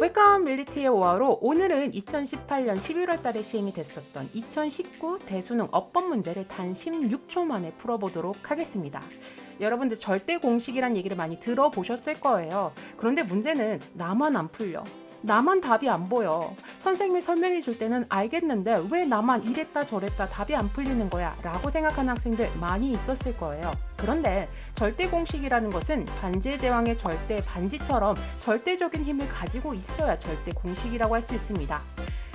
웰컴 밀리티의 5화로 오늘은 2018년 11월 달에 시행이 됐었던 2019 대수능 어법 문제를 단 16초 만에 풀어보도록 하겠습니다. 여러분들 절대 공식이란 얘기를 많이 들어보셨을 거예요. 그런데 문제는 나만 안 풀려. 나만 답이 안 보여. 선생님이 설명해 줄 때는 알겠는데 왜 나만 이랬다 저랬다 답이 안 풀리는 거야 라고 생각하는 학생들 많이 있었을 거예요. 그런데 절대 공식이라는 것은 반지의 제왕의 절대 반지처럼 절대적인 힘을 가지고 있어야 절대 공식이라고 할 수 있습니다.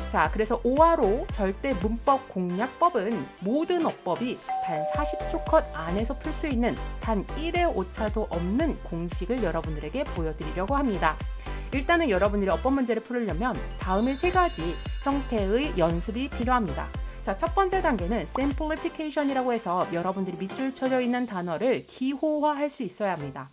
자, 그래서 5화로 절대 문법 공략법은 모든 어법이 단 40초 컷 안에서 풀 수 있는 단 1의 오차도 없는 공식을 여러분들에게 보여드리려고 합니다. 일단은 여러분들이 어법 문제를 풀으려면 다음의 세 가지 형태의 연습이 필요합니다. 자, 첫 번째 단계는 simplification이라고 해서 여러분들이 밑줄 쳐져 있는 단어를 기호화할 수 있어야 합니다.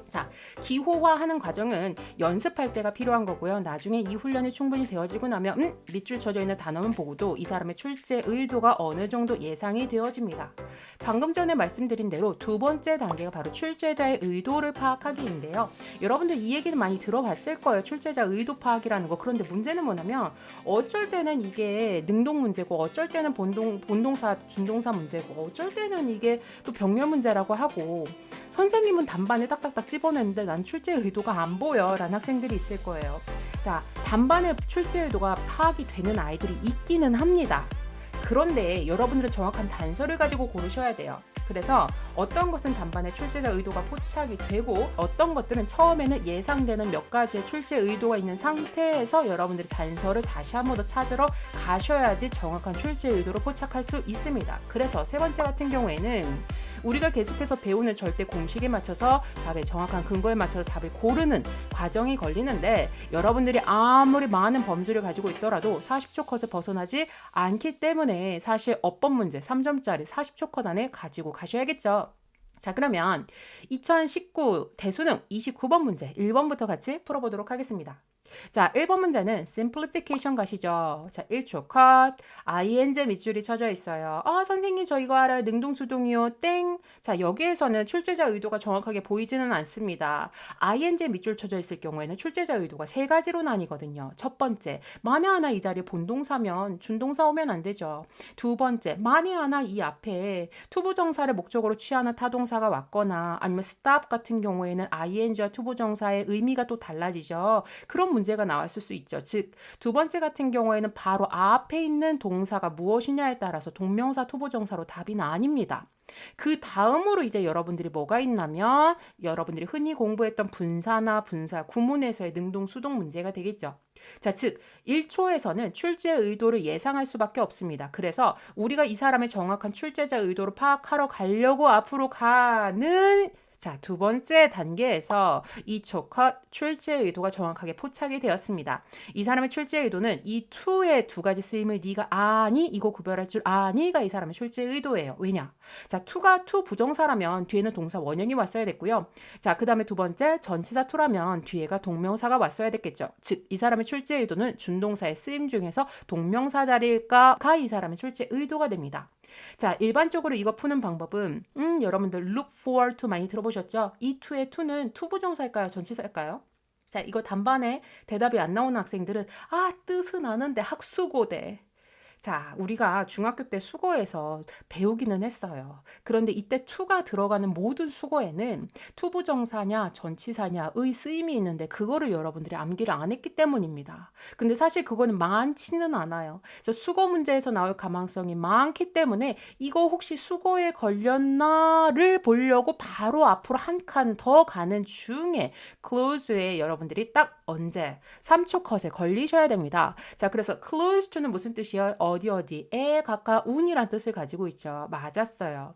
자, 기호화하는 과정은 연습할 때가 필요한 거고요. 나중에 이 훈련이 충분히 되어지고 나면 밑줄 쳐져 있는 단어만 보고도 이 사람의 출제 의도가 어느 정도 예상이 되어집니다. 방금 전에 말씀드린 대로 두 번째 단계가 바로 출제자의 의도를 파악하기인데요. 여러분들 이 얘기는 많이 들어봤을 거예요. 출제자 의도 파악이라는 거. 그런데 문제는 뭐냐면 어쩔 때는 이게 능동 문제고 어쩔 때는 본동사, 준동사 문제고 어쩔 때는 이게 또 병렬 문제라고 하고 선생님은 단반에 딱딱딱 집어냈는데 난 출제 의도가 안 보여 라는 학생들이 있을 거예요. 자, 단반에 출제 의도가 파악이 되는 아이들이 있기는 합니다. 그런데 여러분들은 정확한 단서를 가지고 고르셔야 돼요. 그래서 어떤 것은 단반에 출제자 의도가 포착이 되고 어떤 것들은 처음에는 예상되는 몇 가지의 출제 의도가 있는 상태에서 여러분들이 단서를 다시 한 번 더 찾으러 가셔야지 정확한 출제 의도를 포착할 수 있습니다. 그래서 세 번째 같은 경우에는 우리가 계속해서 배우는 절대 공식에 맞춰서 답의 정확한 근거에 맞춰서 답을 고르는 과정이 걸리는데 여러분들이 아무리 많은 범주를 가지고 있더라도 40초 컷을 벗어나지 않기 때문에 사실 어법 문제 3점짜리 40초 컷 안에 가지고 가셔야겠죠. 자, 그러면 2019 대수능 29번 문제 1번부터 같이 풀어보도록 하겠습니다. 자, 1번 문제는 simplification 가시죠. 자, 1초 컷. ing 밑줄이 쳐져 있어요. 선생님 저 이거 알아요. 능동수동이요. 땡. 자, 여기에서는 출제자 의도가 정확하게 보이지는 않습니다. ing 밑줄 쳐져 있을 경우에는 출제자 의도가 세 가지로 나뉘거든요. 첫 번째, 만에 하나 이 자리에 본동사면 준동사 오면 안 되죠. 두 번째, 만에 하나 이 앞에 투부정사를 목적으로 취하는 타동사가 왔거나 아니면 stop 같은 경우에는 ing와 투부정사의 의미가 또 달라지죠. 그런 문제가 나왔을 수 있죠. 즉, 두 번째 같은 경우에는 바로 앞에 있는 동사가 무엇이냐에 따라서 동명사, 투부정사로 답이 나뉩니다. 그 다음으로 이제 여러분들이 뭐가 있냐면 여러분들이 흔히 공부했던 분사나 분사, 구문에서의 능동, 수동 문제가 되겠죠. 자, 즉 1초에서는 출제 의도를 예상할 수밖에 없습니다. 그래서 우리가 이 사람의 정확한 출제자 의도를 파악하러 가려고 앞으로 가는 자, 두 번째 단계에서 2초 컷 출제 의도가 정확하게 포착이 되었습니다. 이 사람의 출제 의도는 이 to의 두 가지 쓰임을 네가 아니 이거 구별할 줄 아니가 이 사람의 출제 의도예요. 왜냐? 자, to가 to 부정사라면 뒤에는 동사 원형이 왔어야 됐고요. 자, 그 다음에 두 번째 전치사 to라면 뒤에가 동명사가 왔어야 됐겠죠. 즉, 이 사람의 출제 의도는 준동사의 쓰임 중에서 동명사 자리일까가 이 사람의 출제 의도가 됩니다. 자, 일반적으로 이거 푸는 방법은 여러분들 look forward to 많이 들어보셨죠? 이 to의 to는 투부정사일까요? 전치사일까요? 자, 이거 단반에 대답이 안 나오는 학생들은 뜻은 아는데 학수고대. 자, 우리가 중학교 때 수고에서 배우기는 했어요. 그런데 이때 to가 들어가는 모든 수고에는 투부정사냐 전치사냐의 쓰임이 있는데 그거를 여러분들이 암기를 안 했기 때문입니다. 근데 사실 그거는 많지는 않아요. 그래서 수고 문제에서 나올 가망성이 많기 때문에 이거 혹시 수고에 걸렸나를 보려고 바로 앞으로 한 칸 더 가는 중에 close에 여러분들이 딱 언제 3초 컷에 걸리셔야 됩니다. 자, 그래서 close to는 무슨 뜻이에요? 어디에 가까운이란 뜻을 가지고 있죠. 맞았어요.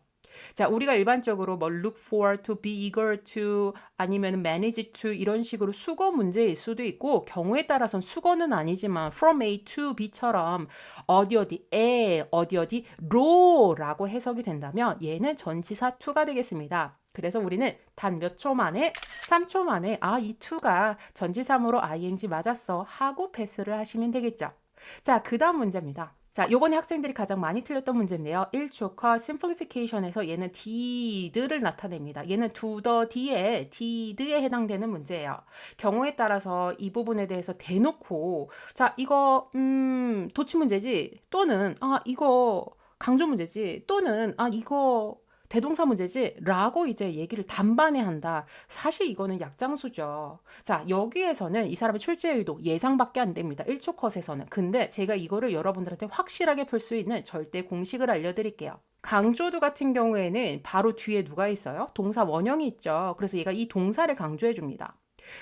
자, 우리가 일반적으로 뭐 look for to, be eager to 아니면 manage to 이런 식으로 수거 문제일 수도 있고 경우에 따라서는 수거는 아니지만 from A to B처럼 어디에 어디로라고 해석이 된다면 얘는 전치사 to가 되겠습니다. 그래서 우리는 단 몇 초 만에 3초 만에 이 to가 전치사무로 ing 맞았어 하고 패스를 하시면 되겠죠. 자, 그 다음 문제입니다. 자, 요번에 학생들이 가장 많이 틀렸던 문제인데요. 1초커 simplification에서 얘는 did를 나타냅니다. 얘는 to the d에 did에 해당되는 문제예요. 경우에 따라서 이 부분에 대해서 대놓고 자, 이거 도치 문제지 또는 이거 강조 문제지 또는 이거 대동사 문제지 라고 이제 얘기를 단반에 한다. 사실 이거는 약장수죠. 자, 여기에서는 이 사람의 출제 의도 예상밖에 안 됩니다. 1초 컷에서는. 근데 제가 이거를 여러분들한테 확실하게 풀 수 있는 절대 공식을 알려드릴게요. 강조도 같은 경우에는 바로 뒤에 누가 있어요? 동사 원형이 있죠. 그래서 얘가 이 동사를 강조해 줍니다.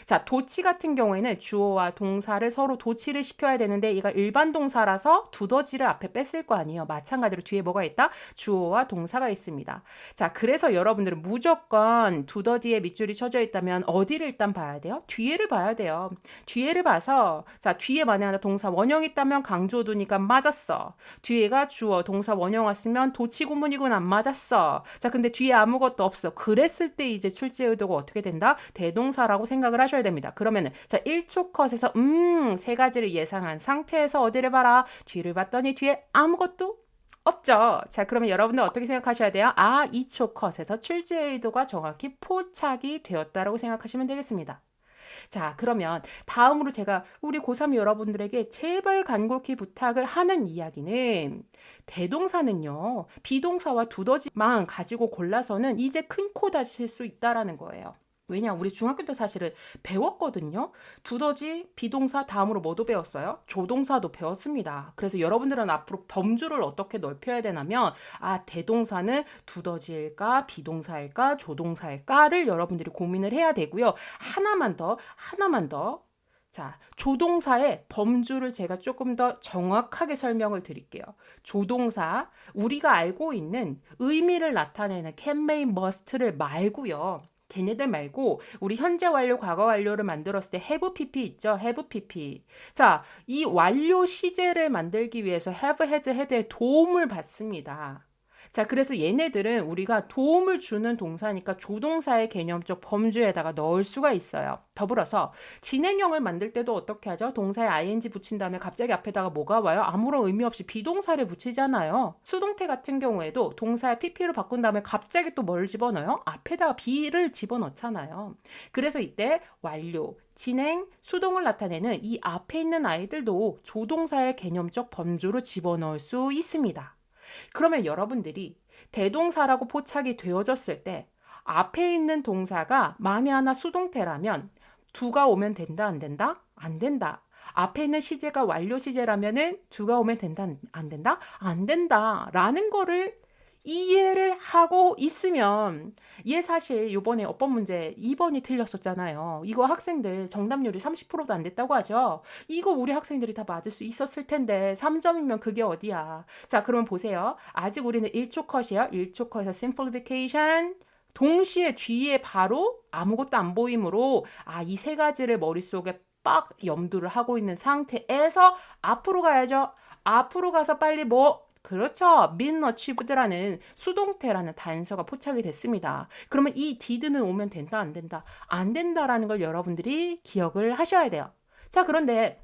자, 도치 같은 경우에는 주어와 동사를 서로 도치를 시켜야 되는데 얘가 일반 동사라서 두더지를 앞에 뺐을 거 아니에요. 마찬가지로 뒤에 뭐가 있다? 주어와 동사가 있습니다. 자, 그래서 여러분들은 무조건 두더지에 밑줄이 쳐져 있다면 어디를 일단 봐야 돼요? 뒤에를 봐야 돼요. 뒤에를 봐서 자, 뒤에 만에 하나 동사 원형 있다면 강조도니까 맞았어. 뒤에가 주어 동사 원형 왔으면 도치 구문이군 안 맞았어. 자, 근데 뒤에 아무것도 없어. 그랬을 때 이제 출제 의도가 어떻게 된다? 대동사라고 생각을 하셔야 됩니다. 그러면은 자 1초 컷에서 세 가지를 예상한 상태에서 어디를 봐라? 뒤를 봤더니 뒤에 아무것도 없죠. 자, 그러면 여러분들 어떻게 생각하셔야 돼요? 2초 컷에서 출제 의도가 정확히 포착이 되었다라고 생각하시면 되겠습니다. 자, 그러면 다음으로 제가 우리 고3 여러분들에게 제발 간곡히 부탁을 하는 이야기는 대동사는요. 비동사와 두더지만 가지고 골라서는 이제 큰 코 다칠 수 있다라는 거예요. 왜냐, 우리 중학교 때 사실은 배웠거든요. 두더지, 비동사 다음으로 뭐도 배웠어요? 조동사도 배웠습니다. 그래서 여러분들은 앞으로 범주를 어떻게 넓혀야 되냐면 대동사는 두더지일까, 비동사일까, 조동사일까를 여러분들이 고민을 해야 되고요. 하나만 더. 자, 조동사의 범주를 제가 조금 더 정확하게 설명을 드릴게요. 조동사, 우리가 알고 있는 의미를 나타내는 can, may, must를 말고요. 걔네들 말고 우리 현재 완료, 과거 완료를 만들었을 때 have pp 있죠? have pp. 자, 이 완료 시제를 만들기 위해서 have, has, had의 도움을 받습니다. 자, 그래서 얘네들은 우리가 도움을 주는 동사니까 조동사의 개념적 범주에다가 넣을 수가 있어요. 더불어서 진행형을 만들 때도 어떻게 하죠? 동사에 ing 붙인 다음에 갑자기 앞에다가 뭐가 와요? 아무런 의미 없이 비동사를 붙이잖아요. 수동태 같은 경우에도 동사의 pp로 바꾼 다음에 갑자기 또 뭘 집어넣어요? 앞에다가 be를 집어넣잖아요. 그래서 이때 완료, 진행, 수동을 나타내는 이 앞에 있는 아이들도 조동사의 개념적 범주로 집어넣을 수 있습니다. 그러면 여러분들이 대동사라고 포착이 되어졌을 때 앞에 있는 동사가 만에 하나 수동태라면 두가 오면 된다, 안 된다? 안 된다. 앞에 있는 시제가 완료 시제라면은 두가 오면 된다, 안 된다? 안 된다. 라는 거를 이해를 하고 있으면 얘 사실 이번에 어법 문제 2번이 틀렸었잖아요. 이거 학생들 정답률이 30%도 안 됐다고 하죠. 이거 우리 학생들이 다 맞을 수 있었을 텐데 3점이면 그게 어디야. 자, 그러면 보세요. 아직 우리는 1초 컷이에요. 1초 컷에서 simplification 동시에 뒤에 바로 아무것도 안 보이므로 이 세 가지를 머릿속에 빡 염두를 하고 있는 상태에서 앞으로 가야죠. 앞으로 가서 빨리 그렇죠. been achieved라는 수동태라는 단서가 포착이 됐습니다. 그러면 이 did는 오면 된다, 안 된다? 안 된다라는 걸 여러분들이 기억을 하셔야 돼요. 자, 그런데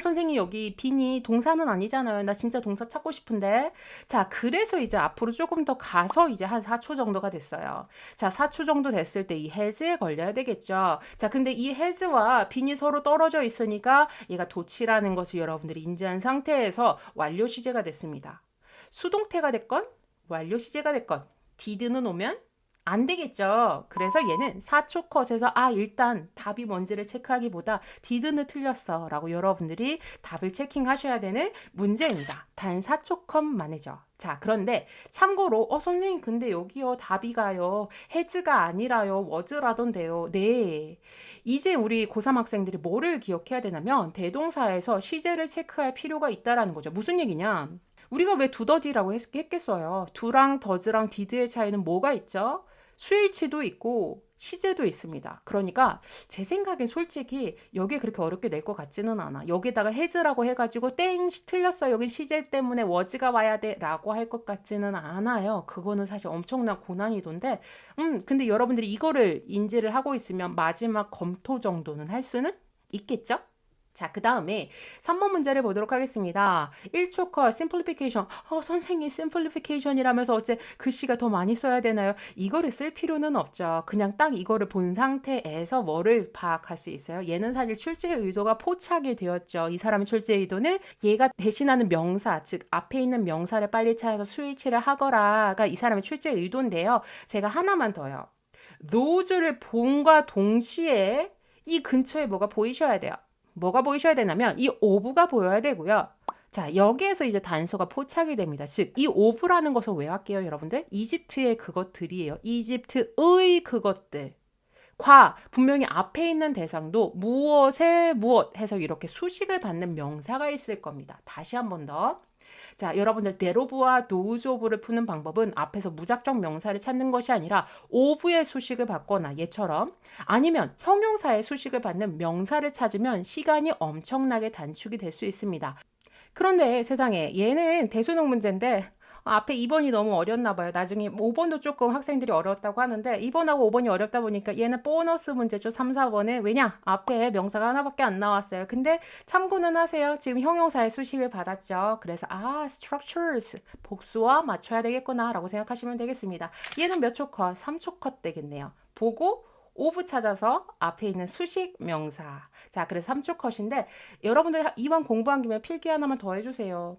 선생님 여기 bene이 동사는 아니잖아요. 나 진짜 동사 찾고 싶은데. 자, 그래서 이제 앞으로 조금 더 가서 이제 한 4초 정도가 됐어요. 자, 4초 정도 됐을 때 이 has에 걸려야 되겠죠. 자, 근데 이 has와 bene이 서로 떨어져 있으니까 얘가 도치라는 것을 여러분들이 인지한 상태에서 완료 시제가 됐습니다. 수동태가 됐건 완료 시제가 됐건 did는 오면 안 되겠죠. 그래서 얘는 4초 컷에서 일단 답이 뭔지를 체크하기보다 did는 틀렸어 라고 여러분들이 답을 체킹하셔야 되는 문제입니다. 단 4초 컷만이죠. 자, 그런데 참고로 선생님 근데 여기요 답이 가요 has가 아니라요 was라던데요. 네, 이제 우리 고3 학생들이 뭐를 기억해야 되냐면 대동사에서 시제를 체크할 필요가 있다라는 거죠. 무슨 얘기냐? 우리가 왜 두더지라고 했겠어요? 두랑 더즈랑 디드의 차이는 뭐가 있죠? 수일치도 있고 시제도 있습니다. 그러니까 제 생각엔 솔직히 여기에 그렇게 어렵게 낼 것 같지는 않아. 여기다가 has라고 해가지고 땡 틀렸어. 여긴 시제 때문에 was가 와야 돼 라고 할 것 같지는 않아요. 그거는 사실 엄청난 고난이도인데 근데 여러분들이 이거를 인지를 하고 있으면 마지막 검토 정도는 할 수는 있겠죠? 자, 그 다음에 3번 문제를 보도록 하겠습니다. 1초 컷, 심플리피케이션. 선생님, 심플리피케이션이라면서 어째 글씨가 더 많이 써야 되나요? 이거를 쓸 필요는 없죠. 그냥 딱 이거를 본 상태에서 뭐를 파악할 수 있어요? 얘는 사실 출제의 의도가 포착이 되었죠. 이 사람의 출제의 의도는 얘가 대신하는 명사, 즉 앞에 있는 명사를 빨리 찾아서 스위치를 하거라가 이 사람의 출제의 의도인데요. 제가 하나만 더요. 노즈를 본과 동시에 이 근처에 뭐가 보이셔야 돼요. 뭐가 보이셔야 되냐면 이 오브가 보여야 되고요. 자, 여기에서 이제 단서가 포착이 됩니다. 즉, 이 오브라는 것을 왜 할게요, 여러분들? 이집트의 그것들이에요. 이집트의 그것들. 분명히 앞에 있는 대상도 무엇에 무엇 해서 이렇게 수식을 받는 명사가 있을 겁니다. 다시 한 번 더. 자, 여러분들 데로브와 도우즈 오브를 푸는 방법은 앞에서 무작정 명사를 찾는 것이 아니라 오브의 수식을 받거나 얘처럼 아니면 형용사의 수식을 받는 명사를 찾으면 시간이 엄청나게 단축이 될 수 있습니다. 그런데 세상에 얘는 대수능 문제인데 앞에 2번이 너무 어렵나 봐요. 나중에 5번도 조금 학생들이 어려웠다고 하는데 2번하고 5번이 어렵다 보니까 얘는 보너스 문제죠. 3, 4번에. 왜냐? 앞에 명사가 하나밖에 안 나왔어요. 근데 참고는 하세요. 지금 형용사의 수식을 받았죠. 그래서 structures 복수와 맞춰야 되겠구나 라고 생각하시면 되겠습니다. 얘는 몇 초 컷? 3초 컷 되겠네요. 보고 오브 찾아서 앞에 있는 수식 명사. 자, 그래서 3초 컷인데 여러분들 이번 공부한 김에 필기 하나만 더 해주세요.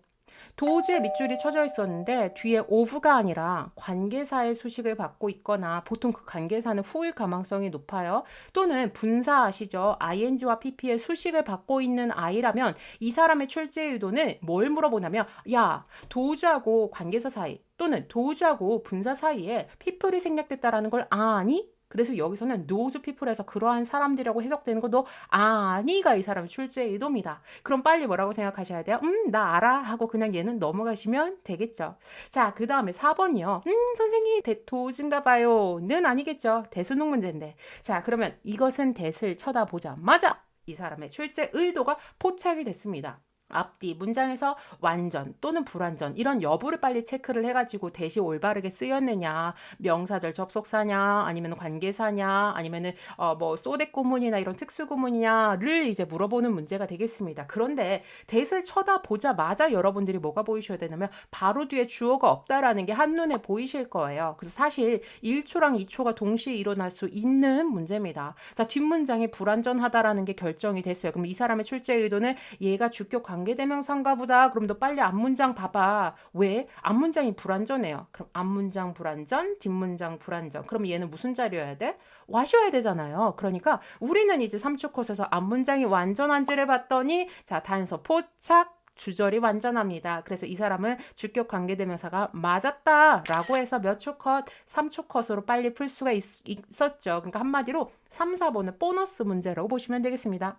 도우즈에 밑줄이 쳐져 있었는데 뒤에 오브가 아니라 관계사의 수식을 받고 있거나 보통 그 관계사는 후일 가망성이 높아요. 또는 분사 아시죠? ing와 pp의 수식을 받고 있는 아이라면 이 사람의 출제 의도는 뭘 물어보냐면 야, 도우즈하고 관계사 사이 또는 도우즈하고 분사 사이에 people이 생략됐다라는 걸 아니? 그래서 여기서는 those people에서 그러한 사람들이라고 해석되는 거 너 아니가 이 사람의 출제 의도입니다. 그럼 빨리 뭐라고 생각하셔야 돼요? 나 알아 하고 그냥 얘는 넘어가시면 되겠죠. 자, 그 다음에 4번이요. 선생님 도우즈인가 봐요. 는 아니겠죠. 대수능 문제인데. 자, 그러면 이것은 대을 쳐다보자마자 이 사람의 출제 의도가 포착이 됐습니다. 앞뒤 문장에서 완전 또는 불완전 이런 여부를 빨리 체크를 해가지고 대시 올바르게 쓰였느냐, 명사절 접속사냐, 아니면 관계사냐, 아니면은 뭐 소댓 구문이나 이런 특수 구문이냐를 이제 물어보는 문제가 되겠습니다. 그런데 대을 쳐다보자마자 여러분들이 뭐가 보이셔야 되냐면 바로 뒤에 주어가 없다라는 게 한눈에 보이실 거예요. 그래서 사실 1초랑 2초가 동시에 일어날 수 있는 문제입니다. 자, 뒷문장이 불완전하다라는 게 결정이 됐어요. 그럼 이 사람의 출제 의도는 얘가 주격 관계대명사인가 보다. 그럼 너 빨리 앞문장 봐봐. 왜? 앞문장이 불완전해요. 그럼 앞문장 불완전, 뒷문장 불완전. 그럼 얘는 무슨 자리여야 돼? 와셔야 되잖아요. 그러니까 우리는 이제 3초 컷에서 앞문장이 완전한지를 봤더니 자, 단서 포착 주절이 완전합니다. 그래서 이 사람은 주격 관계대명사가 맞았다라고 해서 몇 초 컷? 3초 컷으로 빨리 풀 수가 있었죠. 그러니까 한마디로 3, 4번은 보너스 문제라고 보시면 되겠습니다.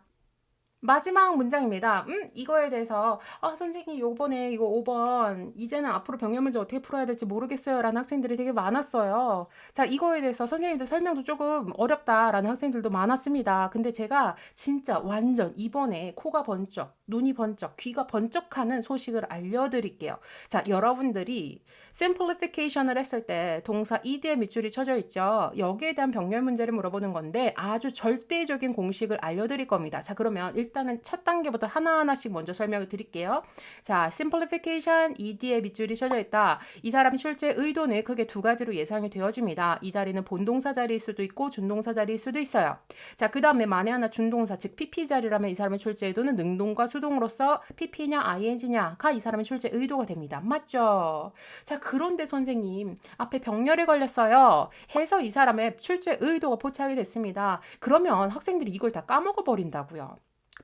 마지막 문장입니다. 이거에 대해서 선생님 요번에 이거 5번 이제는 앞으로 병렬 문제 어떻게 풀어야 될지 모르겠어요 라는 학생들이 되게 많았어요. 자, 이거에 대해서 선생님들 설명도 조금 어렵다라는 학생들도 많았습니다. 근데 제가 진짜 완전 이번에 코가 번쩍, 눈이 번쩍, 귀가 번쩍하는 소식을 알려드릴게요. 자, 여러분들이 simplification을 했을 때 동사 ed에 밑줄이 쳐져 있죠. 여기에 대한 병렬 문제를 물어보는 건데 아주 절대적인 공식을 알려드릴 겁니다. 자, 그러면 일단은 첫 단계부터 하나하나씩 먼저 설명을 드릴게요. 자, simplification, ed에 밑줄이 쳐져 있다. 이 사람 출제 의도는 크게 두 가지로 예상이 되어집니다. 이 자리는 본동사 자리일 수도 있고 준동사 자리일 수도 있어요. 자, 그 다음에 만에 하나 준동사, 즉 pp 자리라면 이 사람의 출제 의도는 능동과 수동으로서 pp냐 ing냐가 이 사람의 출제 의도가 됩니다. 맞죠? 자, 그런데 선생님 앞에 병렬이 걸렸어요. 해서 이 사람의 출제 의도가 포착이 됐습니다. 그러면 학생들이 이걸 다 까먹어 버린다고요.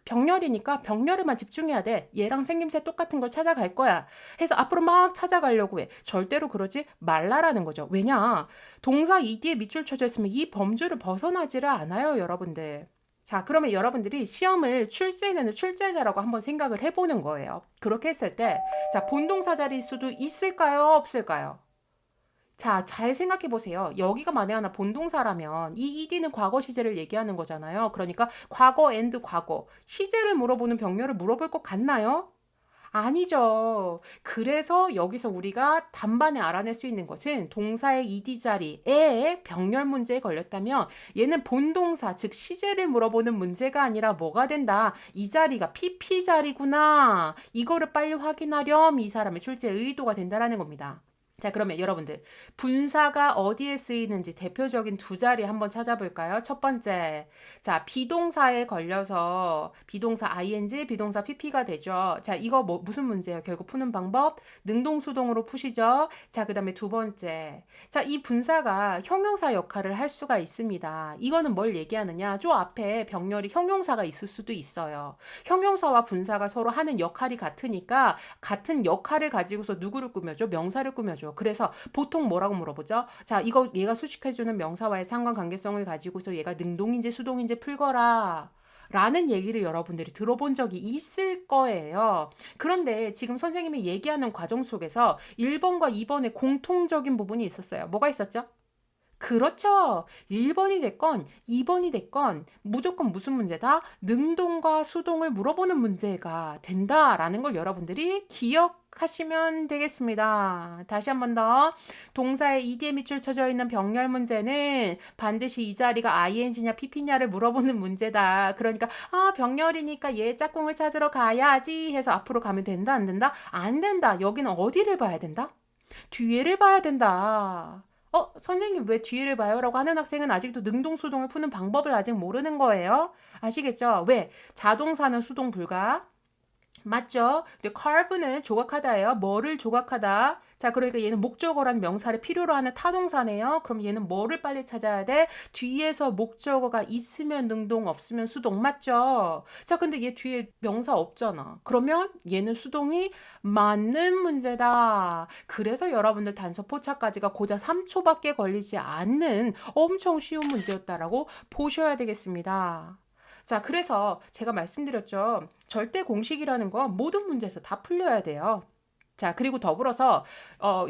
병렬이니까 병렬에만 집중해야 돼. 얘랑 생김새 똑같은 걸 찾아갈 거야. 해서 앞으로 막 찾아가려고 해. 절대로 그러지 말라라는 거죠. 왜냐? 동사 ed에 밑줄 쳐져 있으면 이 범주를 벗어나지를 않아요, 여러분들. 자, 그러면 여러분들이 시험을 출제는 출제자라고 한번 생각을 해보는 거예요. 그렇게 했을 때, 자, 본동사 자리일 수도 있을까요? 없을까요? 자, 잘 생각해 보세요. 여기가 만에 하나 본동사라면 이 ed는 과거 시제를 얘기하는 거잖아요. 그러니까 과거 and 과거 시제를 물어보는 병렬을 물어볼 것 같나요? 아니죠. 그래서 여기서 우리가 단번에 알아낼 수 있는 것은 동사의 ed 자리에 병렬 문제에 걸렸다면 얘는 본동사, 즉 시제를 물어보는 문제가 아니라 뭐가 된다? 이 자리가 pp 자리구나. 이거를 빨리 확인하렴 이 사람의 출제 의도가 된다라는 겁니다. 자, 그러면 여러분들 분사가 어디에 쓰이는지 대표적인 두 자리 한번 찾아볼까요? 첫 번째, 자, 비동사에 걸려서 비동사 ing, 비동사 pp가 되죠. 자, 이거 무슨 문제예요? 결국 푸는 방법 능동수동으로 푸시죠. 자, 그 다음에 두 번째, 자, 이 분사가 형용사 역할을 할 수가 있습니다. 이거는 뭘 얘기하느냐? 저 앞에 병렬이 형용사가 있을 수도 있어요. 형용사와 분사가 서로 하는 역할이 같으니까 같은 역할을 가지고서 누구를 꾸며줘? 명사를 꾸며줘. 그래서 보통 뭐라고 물어보죠? 자, 이거 얘가 수식해주는 명사와의 상관관계성을 가지고서 얘가 능동인지 수동인지 풀거라. 라는 얘기를 여러분들이 들어본 적이 있을 거예요. 그런데 지금 선생님이 얘기하는 과정 속에서 1번과 2번의 공통적인 부분이 있었어요. 뭐가 있었죠? 그렇죠. 1번이 됐건 2번이 됐건 무조건 무슨 문제다? 능동과 수동을 물어보는 문제가 된다라는 걸 여러분들이 기억하시면 되겠습니다. 다시 한 번 더. 동사의 ed에 밑줄 쳐져 있는 병렬 문제는 반드시 이 자리가 ing냐 pp냐를 물어보는 문제다. 그러니까 병렬이니까 얘 짝꿍을 찾으러 가야지 해서 앞으로 가면 된다 안 된다? 안 된다. 여기는 어디를 봐야 된다? 뒤에를 봐야 된다. 선생님 왜 뒤를 봐요? 라고 하는 학생은 아직도 능동수동을 푸는 방법을 아직 모르는 거예요. 아시겠죠? 왜? 자동사는 수동 불가. 맞죠? 근데 carve는 조각하다예요. 뭐를 조각하다? 자, 그러니까 얘는 목적어라는 명사를 필요로 하는 타동사네요. 그럼 얘는 뭐를 빨리 찾아야 돼? 뒤에서 목적어가 있으면 능동, 없으면 수동. 맞죠? 자, 근데 얘 뒤에 명사 없잖아. 그러면 얘는 수동이 맞는 문제다. 그래서 여러분들 단서 포착까지가 고작 3초밖에 걸리지 않는 엄청 쉬운 문제였다라고 보셔야 되겠습니다. 자, 그래서 제가 말씀드렸죠. 절대 공식이라는 건 모든 문제에서 다 풀려야 돼요. 자, 그리고 더불어서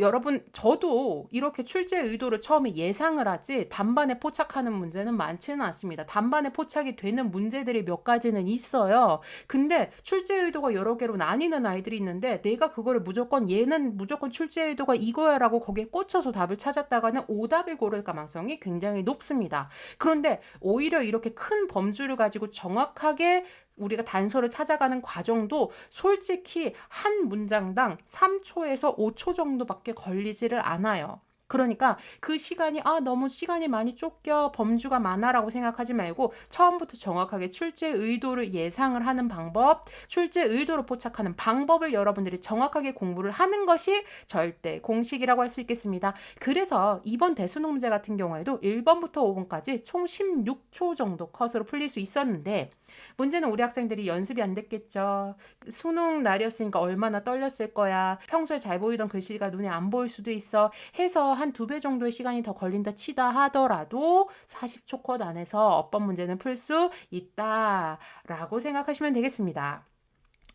여러분 저도 이렇게 출제 의도를 처음에 예상을 하지 단반에 포착하는 문제는 많지는 않습니다. 단반에 포착이 되는 문제들이 몇 가지는 있어요. 근데 출제 의도가 여러 개로 나뉘는 아이들이 있는데 내가 그거를 얘는 무조건 출제 의도가 이거야 라고 거기에 꽂혀서 답을 찾았다가는 오답을 고를 가능성이 굉장히 높습니다. 그런데 오히려 이렇게 큰 범주를 가지고 정확하게 우리가 단서를 찾아가는 과정도 솔직히 한 문장당 3초에서 5초 정도밖에 걸리지를 않아요. 그러니까 그 시간이 너무 시간이 많이 쫓겨 범주가 많아라고 생각하지 말고 처음부터 정확하게 출제 의도를 예상을 하는 방법, 출제 의도를 포착하는 방법을 여러분들이 정확하게 공부를 하는 것이 절대 공식이라고 할 수 있겠습니다. 그래서 이번 대수능 문제 같은 경우에도 1번부터 5번까지 총 16초 정도 컷으로 풀릴 수 있었는데 문제는 우리 학생들이 연습이 안 됐겠죠. 수능 날이었으니까 얼마나 떨렸을 거야. 평소에 잘 보이던 글씨가 눈에 안 보일 수도 있어. 해서 한 2배 정도의 시간이 더 걸린다 치다 하더라도 40초 컷 안에서 어법 문제는 풀 수 있다라고 생각하시면 되겠습니다.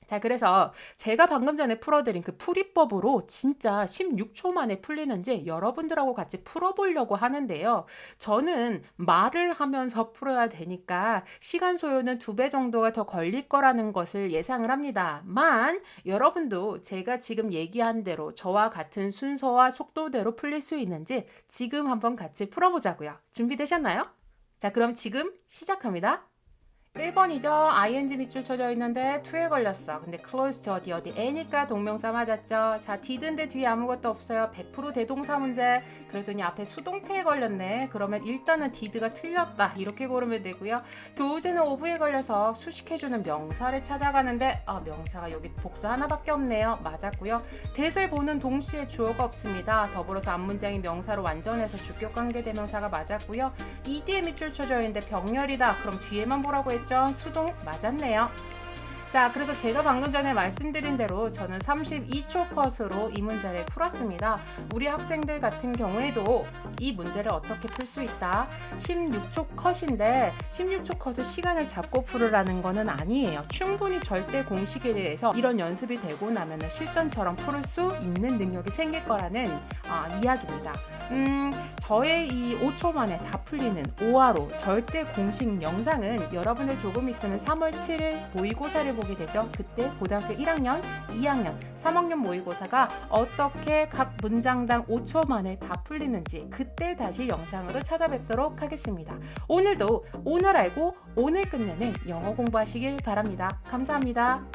자, 그래서 제가 방금 전에 풀어드린 그 풀이법으로 진짜 16초 만에 풀리는지 여러분들하고 같이 풀어보려고 하는데요. 저는 말을 하면서 풀어야 되니까 시간 소요는 2배 정도가 더 걸릴 거라는 것을 예상을 합니다만 여러분도 제가 지금 얘기한 대로 저와 같은 순서와 속도대로 풀릴 수 있는지 지금 한번 같이 풀어보자고요. 준비되셨나요? 자, 그럼 지금 시작합니다. 1번이죠. ing 밑줄 쳐져 있는데 to에 걸렸어. 근데 close to 어디 애니까 동명사 맞았죠. 자, did인데 뒤에 아무것도 없어요. 100% 대동사 문제. 그랬더니 앞에 수동태에 걸렸네. 그러면 일단은 did가 틀렸다. 이렇게 고르면 되고요. does는 of에 걸려서 수식해주는 명사를 찾아가는데 명사가 여기 복수 하나밖에 없네요. 맞았고요. that을 보는 동시에 주어가 없습니다. 더불어서 앞문장이 명사로 완전해서 주격관계 대명사가 맞았고요. ed에 밑줄 쳐져 있는데 병렬이다. 그럼 뒤에만 보라고 했죠. 수동 맞았네요. 자, 그래서 제가 방금 전에 말씀드린 대로 저는 32초 컷으로 이 문제를 풀었습니다. 우리 학생들 같은 경우에도 이 문제를 어떻게 풀 수 있다? 16초 컷인데 16초 컷을 시간을 잡고 풀으라는 거는 아니에요. 충분히 절대 공식에 대해서 이런 연습이 되고 나면 실전처럼 풀을 수 있는 능력이 생길 거라는 이야기입니다. 저의 이 5초 만에 다 풀리는 오하로 절대 공식 영상은 여러분들 조금 있으면 3월 7일 모의고사를 보게 되죠. 그때 고등학교 1학년, 2학년, 3학년 모의고사가 어떻게 각 문장당 5초 만에 다 풀리는지 그때 다시 영상으로 찾아뵙도록 하겠습니다. 오늘도 오늘 알고 오늘 끝내는 영어 공부하시길 바랍니다. 감사합니다.